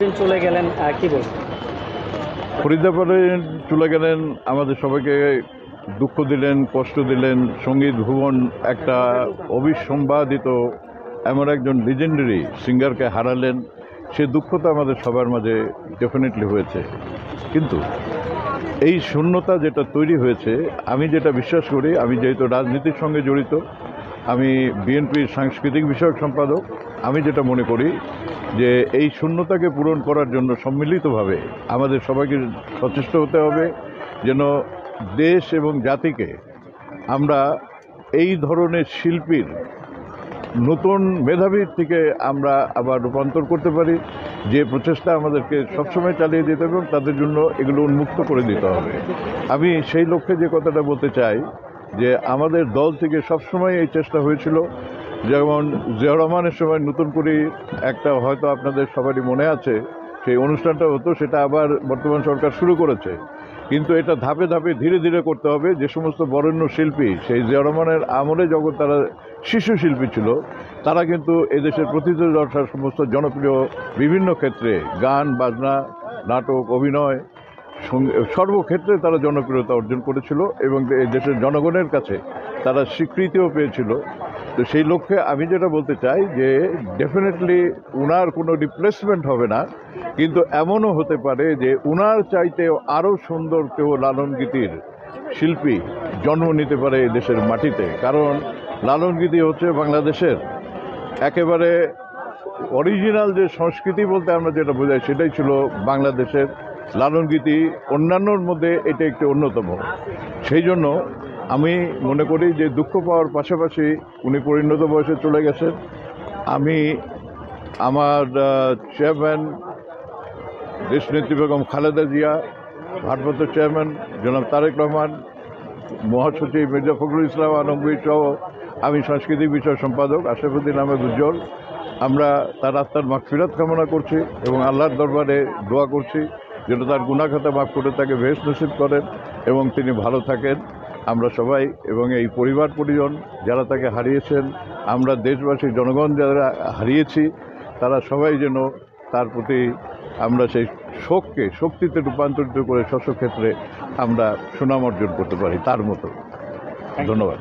চলে গেলেন, কি বলবেন? ফরিদাবাদে চলে গেলেন, আমাদের সবাইকে দুঃখ দিলেন, কষ্ট দিলেন। সঙ্গীত ভুবন একটা অবিসম্বাদিত এমন একজন লিজেন্ডারি সিঙ্গারকে হারালেন। সে দুঃখ তো আমাদের সবার মাঝে ডেফিনেটলি হয়েছে, কিন্তু এই শূন্যতা যেটা তৈরি হয়েছে, আমি যেটা বিশ্বাস করি, আমি যেহেতু রাজনীতির সঙ্গে জড়িত, আমি বিএনপির সাংস্কৃতিক বিষয়ক সম্পাদক, আমি যেটা মনে করি যে এই শূন্যতাকে পূরণ করার জন্য সম্মিলিতভাবে আমাদের সবাইকে সচেষ্ট হতে হবে, যেন দেশ এবং জাতিকে আমরা এই ধরনের শিল্পীর নতুন মেধাবীর থেকে আমরা আবার রূপান্তর করতে পারি। যে প্রচেষ্টা আমাদেরকে সবসময় চালিয়ে যেতে হবে এবং তাদের জন্য এগুলো উন্মুক্ত করে দিতে হবে। আমি সেই লক্ষ্যে যে কথাটা বলতে চাই যে আমাদের দল থেকে সবসময় এই চেষ্টা হয়েছিল, যেমন জিয়াউর রহমানের সময় নতুন করে একটা, হয়তো আপনাদের সবারই মনে আছে, সেই অনুষ্ঠানটা হতো, সেটা আবার বর্তমান সরকার শুরু করেছে। কিন্তু এটা ধাপে ধাপে ধীরে ধীরে করতে হবে। যে সমস্ত বরেণ্য শিল্পী সেই জিয়াউর রহমানের আমলে যখন তারা শিশু শিল্পী ছিল, তারা কিন্তু এদেশের প্রথিতযশা সমস্ত জনপ্রিয় বিভিন্ন ক্ষেত্রে গান বাজনা, নাটক, অভিনয়, সর্বক্ষেত্রে তারা জনপ্রিয়তা অর্জন করেছিল এবং এই দেশের জনগণের কাছে তারা স্বীকৃতিও পেয়েছিল। তো সেই লক্ষ্যে আমি যেটা বলতে চাই যে ডেফিনেটলি উনার কোনো রিপ্লেসমেন্ট হবে না, কিন্তু এমনও হতে পারে যে উনার চাইতেও আরও সুন্দর কেউ লালন গীতির শিল্পী জন্ম নিতে পারে এই দেশের মাটিতে। কারণ লালন গীতি হচ্ছে বাংলাদেশের একেবারে অরিজিনাল যে সংস্কৃতি বলতে আমরা যেটা বোঝাই, সেটাই ছিল বাংলাদেশের লালন গীতি। অন্যান্যর মধ্যে এটা একটি অন্যতম। সেই জন্য আমি মনে করি যে দুঃখ পাওয়ার পাশাপাশি উনি পরিণত বয়সে চলে গেছেন। আমি আমার চেয়ারম্যান দেশনেত্রী বেগম খালেদা জিয়া, ভারপ্রাপ্ত চেয়ারম্যান জনাব তারেক রহমান, মহাসচিব মির্জা ফখরুল ইসলাম আলমগীর সহ আমি সাংস্কৃতিক বিষয় সম্পাদক আশরাফুদ্দিন আহমেদ উজ্জ্বল, আমরা তার আত্মার মাগফিরাত কামনা করছি এবং আল্লাহর দরবারে দোয়া করছি যেন তার গুনাহ খাতা মাফ করে তাকে বেহেশত নসিব করেন এবং তিনি ভালো থাকেন। আমরা সবাই এবং এই পরিবার পরিজন যারা তাকে হারিয়েছেন, আমরা দেশবাসী জনগণ যারা হারিয়েছি, তারা সবাই যেন তার প্রতি আমরা সেই শোককে শক্তিতে রূপান্তরিত করে স্বস্বক্ষেত্রে আমরা সুনাম অর্জন করতে পারি তার মতো। ধন্যবাদ।